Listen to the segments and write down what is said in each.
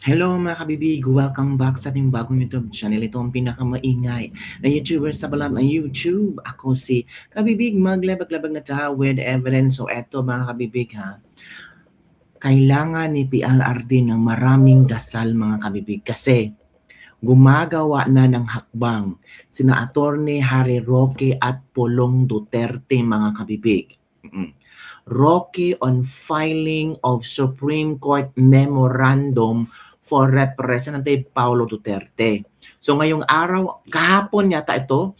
Hello mga kabibig! Welcome back sa ating bagong YouTube channel. Ito ang pinakamaingay na YouTuber sa balat ng YouTube. Ako si Kabibig, maglabag-labag na tayo with evidence. So eto mga kabibig ha, kailangan ni PLRD ng maraming dasal mga kabibig kasi gumagawa na ng hakbang sina Attorney Harry Roque at Pulong Duterte mga kabibig. Roque on filing of Supreme Court Memorandum for Representative Paulo Duterte. So ngayong araw, kahapon yata ito,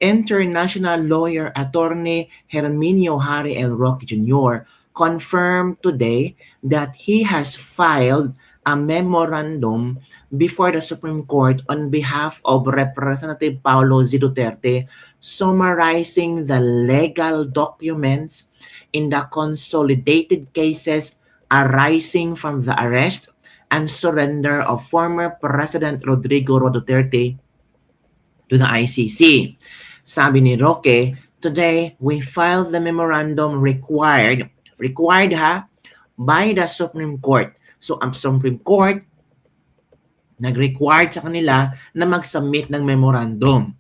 International Lawyer Attorney Herminio Harry L. Roque Jr. confirmed today that he has filed a memorandum before the Supreme Court on behalf of Representative Paulo Z. Duterte summarizing the legal documents in the consolidated cases arising from the arrest and surrender of former President Rodrigo Duterte to the ICC. Sabi ni Roque, today we filed the memorandum required by the Supreme Court. So ang Supreme Court nag-required sa kanila na mag-submit ng memorandum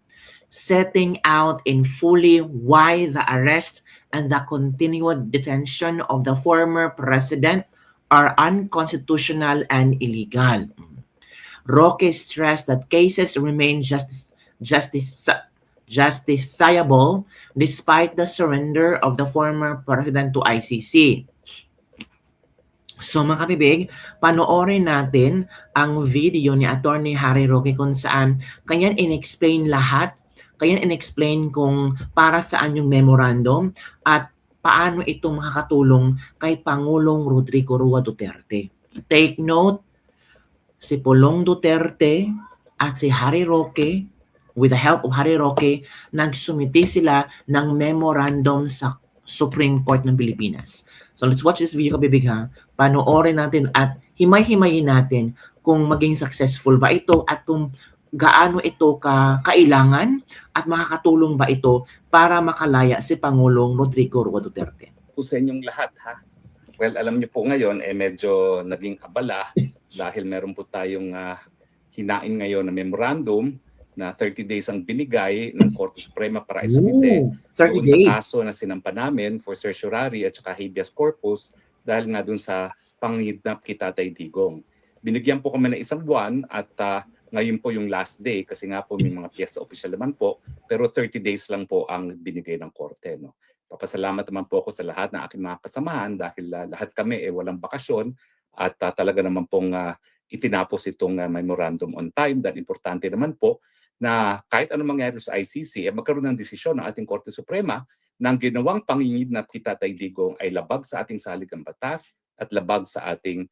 setting out in fully why the arrest and the continued detention of the former president are unconstitutional and illegal. Roque stressed that cases remain justiciable despite the surrender of the former president to ICC. So mga kabibig, panoorin natin ang video ni Attorney Harry Roque kung saan kanyang in-explain lahat, kanyang in-explain kung para saan yung memorandum at paano ito makakatulong kay Pangulong Rodrigo Roa Duterte. Take note, si Pulong Duterte at si Harry Roque, with the help of Harry Roque, nagsumiti sila ng memorandum sa Supreme Court ng Pilipinas. So let's watch this video kabibig ha. Panoorin natin at himay-himayin natin kung maging successful ba ito at kung gaano ito kailangan at makakatulong ba ito para makalaya si Pangulong Rodrigo Roa Duterte. Po sa inyong lahat ha. Well, alam niyo po ngayon medyo naging abala dahil meron po tayong hinain ngayon na memorandum na 30 days ang binigay ng Korte Suprema para isumite doon sa kaso na sinampa namin for certiorari at saka habeas corpus dahil nga doon sa pangidnap kay Tatay Digong. Binigyan po kami ng isang buwan at ngayon po yung last day kasi nga po may mga piyesta opisyal naman po pero 30 days lang po ang binigay ng Korte. No? Papasalamat naman po ako sa lahat ng aking mga kasamahan dahil lahat kami walang bakasyon at talaga naman pong itinapos itong memorandum on time dahil importante naman po na kahit anong mangyari sa ICC, magkaroon ng desisyon ng ating Korte Suprema na ang ginawang pangingidnap kay Tatay Digong ay labag sa ating saligang batas at labag sa ating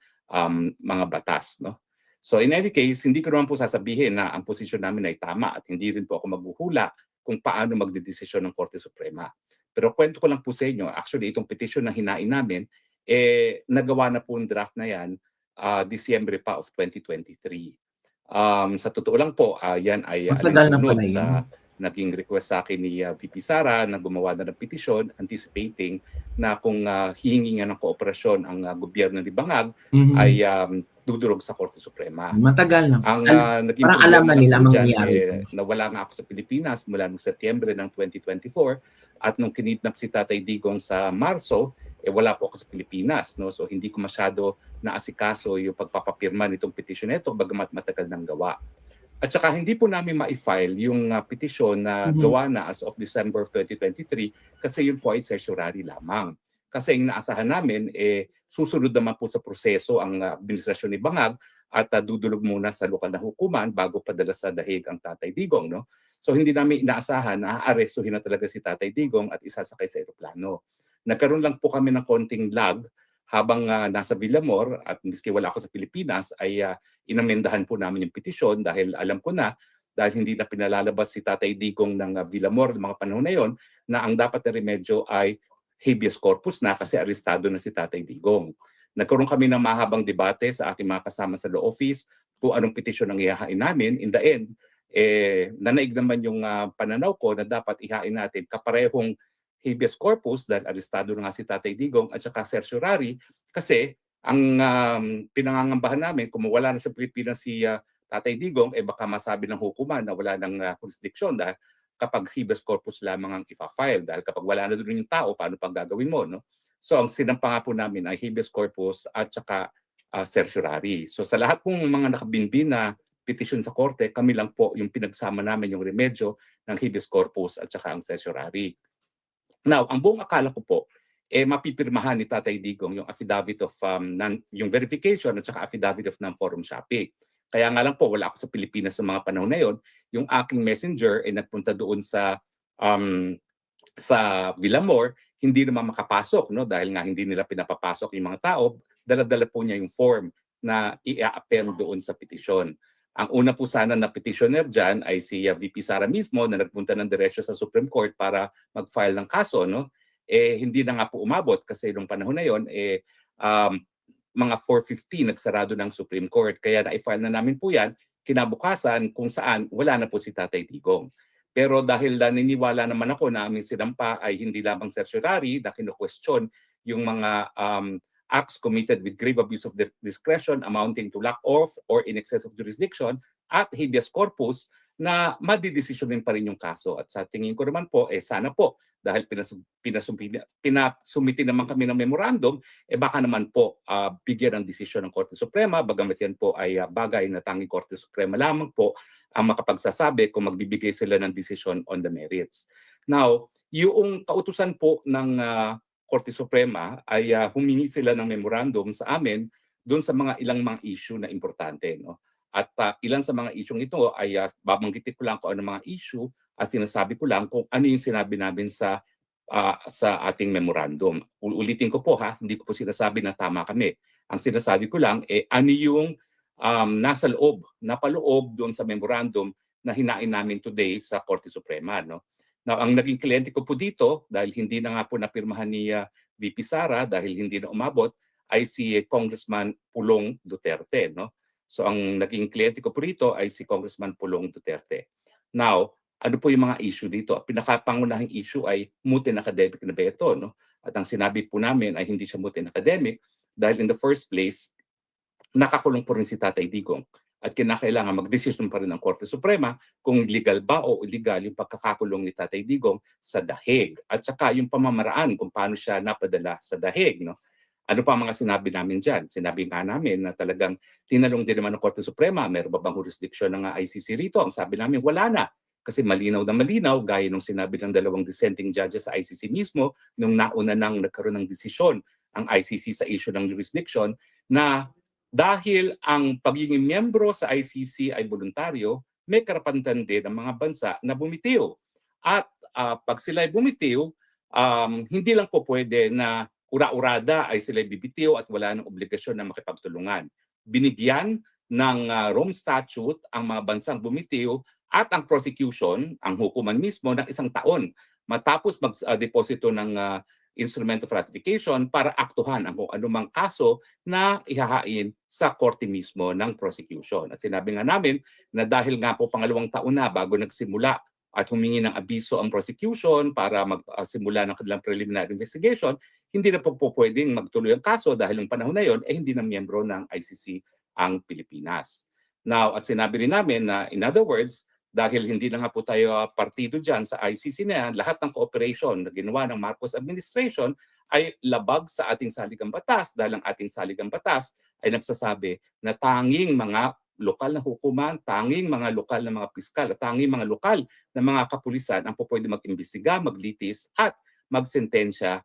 mga batas. No? So in any case, hindi ko naman po sasabihin na ang posisyon namin ay tama at hindi rin po ako maghuhula kung paano magdedesisyon ng Korte Suprema. Pero kwento ko lang po sa inyo, actually itong petition na hinain namin, nagawa na po ang draft na yan Disyembre pa of 2023. Sa totoo lang po, yan ay alinsunod sa naging request sa akin ni VP Sara na gumawa na ng petisyon anticipating na kung hihingi nga ng kooperasyon ang gobyerno ni Bangag ay dudurog sa Korte Suprema. Matagal na. Ang naging parang alam na nila mangyayari. Nawala nga ako sa Pilipinas mula noong Setyembre ng 2024 at nung kinidnap si Tatay Digong sa Marso, wala po ako sa Pilipinas. No? So hindi ko masyado naasikaso yung pagpapapirma nitong petisyon nito bagamat matagal nang gawa. At saka hindi po namin ma-file yung petisyon na gawa na as of December of 2023 kasi yun po ay certiorari lamang. Kasi yung naasahan namin, susunod naman po sa proseso ang administrasyon ni Bangag at dudulog muna sa lokal na hukuman bago padala sa dahig ang Tatay Digong. No? So hindi namin inaasahan na aarestuhin na talaga si Tatay Digong at isasakay sa eroplano. Nagkaroon lang po kami ng konting lag habang nasa Villamor at miski wala ako sa Pilipinas ay inamendahan po namin yung petisyon dahil alam ko na dahil hindi na pinalalabas si Tatay Digong ng Villamor ng mga panahon na yon na ang dapat na remedyo ay habeas corpus na kasi arestado na si Tatay Digong. Nagkaroon kami ng mahabang debate sa aking mga kasama sa law office kung anong petisyon ang ihahain namin. In the end, nanaig naman yung pananaw ko na dapat ihain natin kaparehong habeas corpus dahil arestado na nga si Tatay Digong at saka certiorari kasi Ang pinangangambahan namin, kung wala na sa Pilipinas si Tatay Digong, baka masabi ng hukuman na wala ng jurisdiction dahil kapag habeas corpus lamang ang ifa-file. Dahil kapag wala na doon yung tao, paano pang gagawin mo? No? So ang sinampa nga po namin ay habeas corpus at saka certiorari. So sa lahat pong mga nakabinbin na petisyon sa korte, kami lang po yung pinagsama namin yung remedyo ng habeas corpus at saka ang certiorari. Now, ang buong akala ko po, mapipirmahan ni Tatay Digong yung affidavit of yung verification at saka affidavit of non-forum shopping. Kaya nga lang po, wala ako sa Pilipinas sa mga panahon na yon. Yung aking messenger ay nagpunta doon sa Villamor, hindi naman makapasok, no? Dahil nga hindi nila pinapapasok yung mga tao, dala-dala po niya yung form na i-append doon sa petisyon. Ang una po sana na petitioner dyan ay si VP Sara mismo na nagpunta ng diretsyo sa Supreme Court para mag-file ng kaso. No? Hindi na nga po umabot kasi nung panahon na yon, mga 4:50 nagsarado ng Supreme Court. Kaya na-file na namin po yan kinabukasan kung saan wala na po si Tatay Digong. Pero dahil naniniwala naman ako na aming sinampa ay hindi lamang certiorari na kino-question yung mga acts committed with grave abuse of discretion amounting to lack of or in excess of jurisdiction at habeas corpus na madidesisyonin pa rin yung kaso. At sa tingin ko naman po, sana po, dahil pinasumiti naman kami ng memorandum, baka naman po bigyan ng desisyon ng Korte Suprema, bagamat yan po ay bagay na tanging Korte Suprema lamang po ang makapagsasabi kung magbibigay sila ng desisyon on the merits. Now, yung kautusan po ng Korte Suprema ay humingi sila ng memorandum sa amin doon sa mga ilang mga issue na importante. No? At ilan sa mga issue ito ay babanggitin ko lang kung ano mga issue at sinasabi ko lang kung ano yung sinabi namin sa ating memorandum. Ulitin ko po hindi ko po sinasabi na tama kami. Ang sinasabi ko lang ano yung nasa loob, napaloob doon sa memorandum na hinain namin today sa Korte Suprema. No? Now, ang naging kliyente ko po dito, dahil hindi na nga po napirmahan ni VP Sara, dahil hindi na umabot, ay si Congressman Pulong Duterte. No? So ang naging kliyente ko po rito ay si Congressman Pulong Duterte. Now, ano po yung mga issue dito? Ang pinakapangunahing issue ay moot and academic na ba ito? No? At ang sinabi po namin ay hindi siya moot and academic dahil in the first place, nakakulong po rin si Tatay Digong at kinakailangan magdesisyon pa rin ng Korte Suprema kung legal ba o illegal yung pagkakakulong ni Tatay Digong sa dahig at saka yung pamamaraan kung paano siya napadala sa dahig. No? Ano pa ang mga sinabi namin dyan? Sinabi nga namin na talagang tinanong din naman ng Korte Suprema, meron ba bang jurisdiction ng ICC rito? Ang sabi namin, wala na. Kasi malinaw na malinaw, gaya nung sinabi ng dalawang dissenting judges sa ICC mismo, nung nauna nang nagkaroon ng desisyon ang ICC sa issue ng jurisdiction, na dahil ang pagiging miyembro sa ICC ay voluntaryo, may karapatan din ng mga bansa na bumitiw. At pag sila ay bumitiw, hindi lang po pwede na ura-urada ay sila bibitiw at wala ng obligasyon na makipagtulungan. Binigyan ng Rome Statute ang mga bansang bumitiw at ang prosecution, ang hukuman mismo, ng 1 taon matapos mag-deposito ng instrument of ratification para aktuhan ang kung anumang kaso na ihahain sa korte mismo ng prosecution. At sinabi nga namin na dahil nga po 2 taon na bago nagsimula at humingi ng abiso ang prosecution para magsimula ng kanilang preliminary investigation, hindi na po pwedeng magtuloy ang kaso dahil ng panahon na yon hindi na miyembro ng ICC ang Pilipinas. Now, at sinabi rin namin na in other words, dahil hindi na nga po tayo partido dyan sa ICC na yan, lahat ng cooperation na ginawa ng Marcos administration ay labag sa ating saligang batas dahil ang ating saligang batas ay nagsasabi na tanging mga lokal na hukuman, tanging mga lokal na mga piskal, at tanging mga lokal na mga kapulisan ang pwede mag-imbestiga, maglitis at magsentensya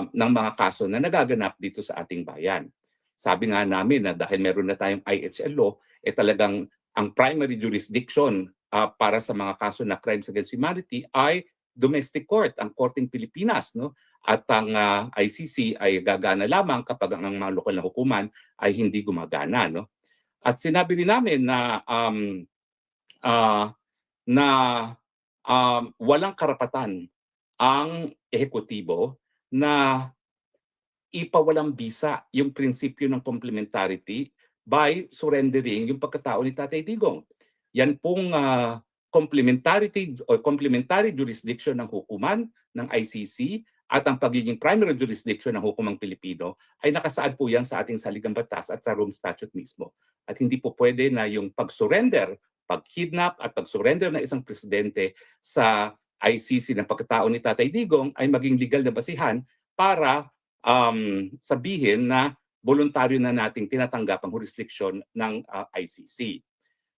ng mga kaso na nagaganap dito sa ating bayan. Sabi nga namin na dahil meron na tayong IHL law, talagang ang primary jurisdiction para sa mga kaso na crimes against humanity ay domestic court, ang Korteng Pilipinas. No? At ang ICC ay gagana lamang kapag ang mga lokal na hukuman ay hindi gumagana. No? At sinabi rin namin na walang karapatan ang ehekutibo na ipawalang bisa yung prinsipyo ng complementarity by surrendering yung pagkatao ni Tatay Digong. Yan pong complementary jurisdiction ng hukuman ng ICC at ang pagiging primary jurisdiction ng hukumang Pilipino ay nakasaad po yan sa ating saligang batas at sa Rome Statute mismo. At hindi po pwede na yung pag-surrender, pag-kidnap at pag-surrender ng isang presidente sa ICC ng pagkatao ni Tatay Digong ay maging legal na basihan para sabihin na voluntaryo na nating tinatanggap ang jurisdiction ng ICC.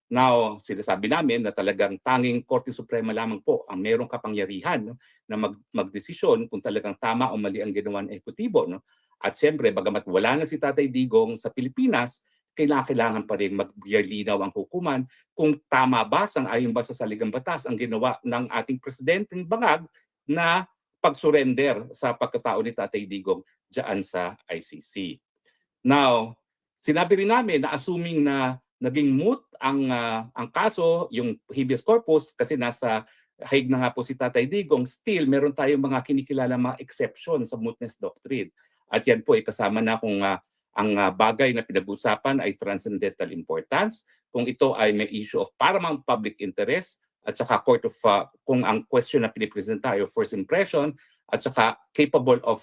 Now, sinasabi namin na talagang tanging Korte Suprema lamang po ang merong kapangyarihan, no, na magdesisyon kung talagang tama o mali ang ginawa ng ehekutibo. No? At siyempre, bagamat wala na si Tatay Digong sa Pilipinas, kailangan pa rin maglinaw ang hukuman kung tama ba, sang-ayon ba sa saligang batas ang ginawa ng ating presidenteng bangag na pag-surrender sa pagkatao ni Tatay Digong diyan sa ICC. Now, sinabi rin namin na assuming na naging moot ang kaso, yung habeas corpus, kasi nasa Hague na nga po si Tatay Digong, still meron tayong mga kinikilala mga exception sa mootness doctrine. At yan po ay kasama na kung ang bagay na pinag-usapan ay transcendental importance, kung ito ay may issue of paramount public interest, at saka court of, kung ang question na pinipresenta ay of first impression, at saka capable of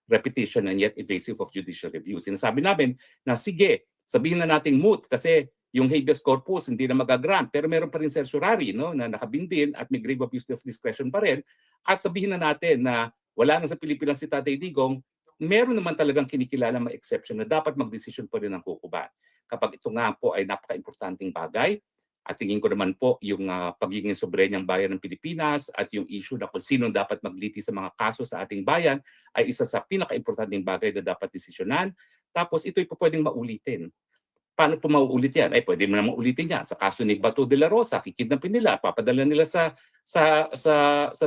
repetition and yet evasive of judicial review. Sinasabi namin na sige, sabihin na nating moot kasi yung habeas corpus hindi na magagrant, pero meron pa rin certiorari, no, na nakabindin at may grave abuse of discretion pa rin. At sabihin na natin na wala na sa Pilipinas si Tatay Digong, meron naman talagang kinikilala mga exception na dapat magdesisyon pa rin ng hukuman. Kapag ito nga po ay napaka-importanting bagay, at tingin ko naman po yung pagiging soberenyang bayan ng Pilipinas at yung issue na kung sino dapat magliti sa mga kaso sa ating bayan ay isa sa pinaka-importanting bagay na dapat desisyonan. Tapos ito'y po pwedeng maulitin. Paano po mauulit yan? Ay pwede mo na maulitin yan. Sa kaso ni Bato de la Rosa, kikidnapin nila, papadala nila sa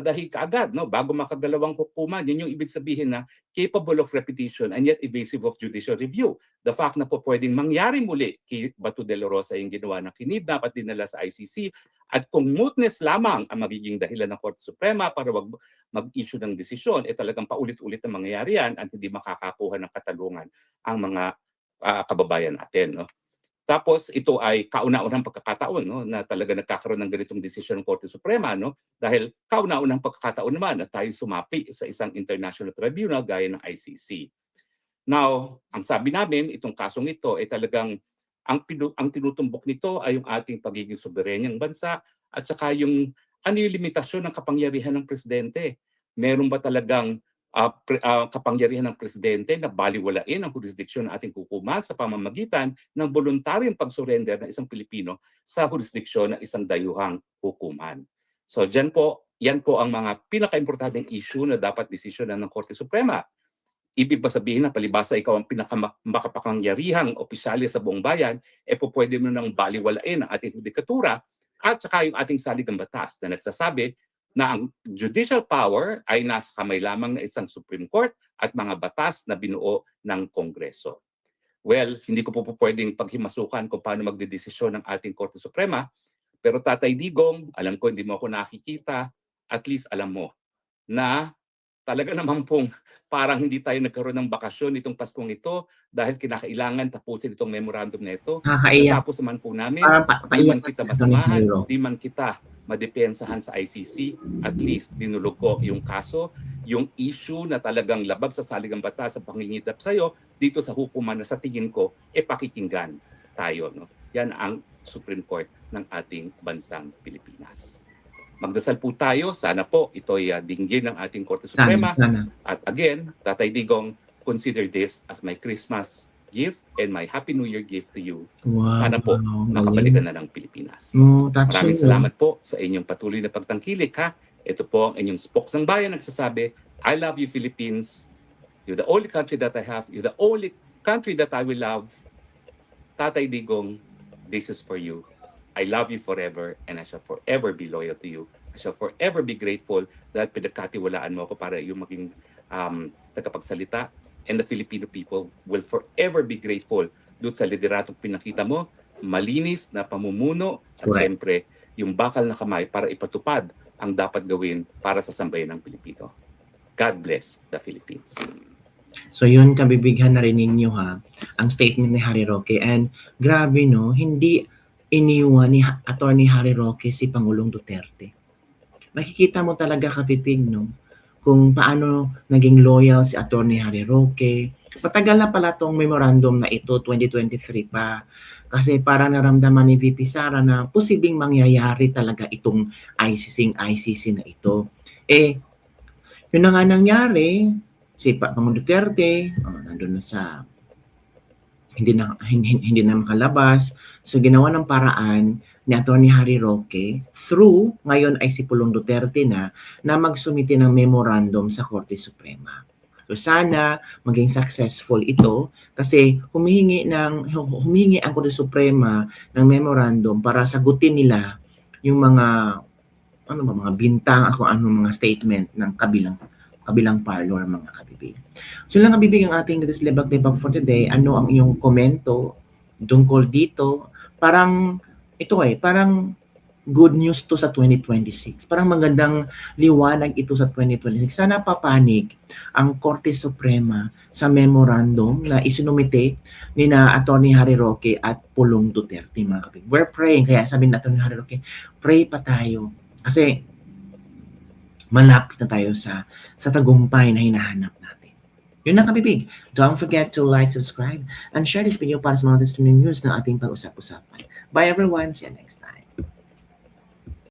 dahig kaagad, no? Bago makadalawang hukuman. Yun yung ibig sabihin na capable of repetition and yet evasive of judicial review. The fact na po pwedeng mangyari muli kay Bato de la Rosa yung ginawa ng kinidnap at dinala sa ICC, at kung mootness lamang ang magiging dahilan ng Korte Suprema para wag mag-issue ng desisyon, talagang paulit-ulit na mangyayari yan at hindi makakakuha ng katalungan ang mga kababayan natin. No? Tapos ito ay kauna-unahang pagkakataon, no, na talaga nagkakaroon ng ganitong desisyon ng Korte Suprema, no, dahil kauna-unahang pagkakataon naman na tayo sumapi sa isang international tribunal gaya ng ICC. Now, ang sabi namin, itong kasong ito ay talagang ang tinutumbok nito ay yung ating pagiging soberenyang bansa at saka yung ano yung limitasyon ng kapangyarihan ng presidente. Meron ba talagang kapangyarihan ng presidente na baliwalain ang jurisdiksyon ng ating hukuman sa pamamagitan ng voluntaryong pag-surrender ng isang Pilipino sa jurisdiksyon ng isang dayuhang hukuman. So yan po ang mga pinaka-importanteng issue na dapat desisyonan ng Korte Suprema. Ibig ba sabihin na palibasa ikaw ang pinakamakapangyarihang opisyalya sa buong bayan, po pwede mo nang baliwalain ang ating judikatura at saka yung ating saligang batas na nagsasabi na ang judicial power ay nasa kamay lamang ng isang Supreme Court at mga batas na binuo ng Kongreso. Well, hindi ko po pwedeng paghimasukan kung paano magdedesisyon ng ating Korte Suprema, pero Tatay Digong, alam ko hindi mo ako nakikita, at least alam mo na talaga naman pong parang hindi tayo nagkaroon ng bakasyon itong Paskong ito dahil kinakailangan tapusin itong memorandum na ito. Nakakaiyak. Tapos naman po namin, di Parang man kita masamahan, di man kita madepensahan sa ICC, at least dinulog ko yung kaso, yung issue na talagang labag sa saligang batas sa pangingidap sa'yo dito sa hukuman na sa tingin ko, pakikinggan tayo. No? Yan ang Supreme Court ng ating bansang Pilipinas. Magdasal po tayo. Sana po ito'y dinggin ng ating Korte Suprema. Sana. At again, Tatay Digong, consider this as my Christmas gift and my Happy New Year gift to you. Wow. Sana po makabalikan na ng Pilipinas. Maraming salamat po sa inyong patuloy na pagtangkilik. Ha? Ito po ang inyong spokes ng bayan nagsasabi, I love you Philippines. You're the only country that I have. You're the only country that I will love. Tatay Digong, this is for you. I love you forever and I shall forever be loyal to you. I shall forever be grateful dahil pinagkatiwalaan mo ako para yung maging tagapagsalita. And the Filipino people will forever be grateful doon sa lideratong pinakita mo, malinis na pamumuno at siyempre yung bakal na kamay para ipatupad ang dapat gawin para sa sambayan ng Pilipino. God bless the Philippines. So yun, kabibighan na rin ninyo ha, ang statement ni Harry Roque. And grabe no, hindi iniwan ni Attorney Harry Roque si Pangulong Duterte. Makikita mo talaga, kapipig, no? kung paano naging loyal si Attorney Harry Roque. Matagal na pala tong memorandum na ito, 2023 pa. Kasi parang naramdaman ni VP Sara na posibleng mangyayari talaga itong ICC na ito. Eh, yun na nga nangyari, si Pangulong Duterte, nandun na sa hindi na makalabas. So ginawa ng paraan ni Attorney Harry Roque through ngayon ay si Pulong Duterte na magsumite ng memorandum sa Korte Suprema. So sana maging successful ito kasi humihingi ang Korte Suprema ng memorandum para sagutin nila yung mga mga bintang ako mga statement ng kabilang parlor mga kabibig. So lang kabibig ang ating Dislibag Debug for today. Ano ang iyong komento tungkol dito? Parang good news to sa 2026. Parang magandang liwanag ito sa 2026. Sana papanig ang Korte Suprema sa memorandum na isinumite ni na Attorney Harry Roque at Pulong Duterte mga kabibig. We're praying, kaya sabi na Attorney Harry Roque, pray pa tayo. Kasi malapit na tayo sa tagumpay na hinahanap natin. Yun na kabibig. Don't forget to like, subscribe, and share this video para sa mga testimony news ng ating pag-usap-usapan. Bye everyone. See you next time.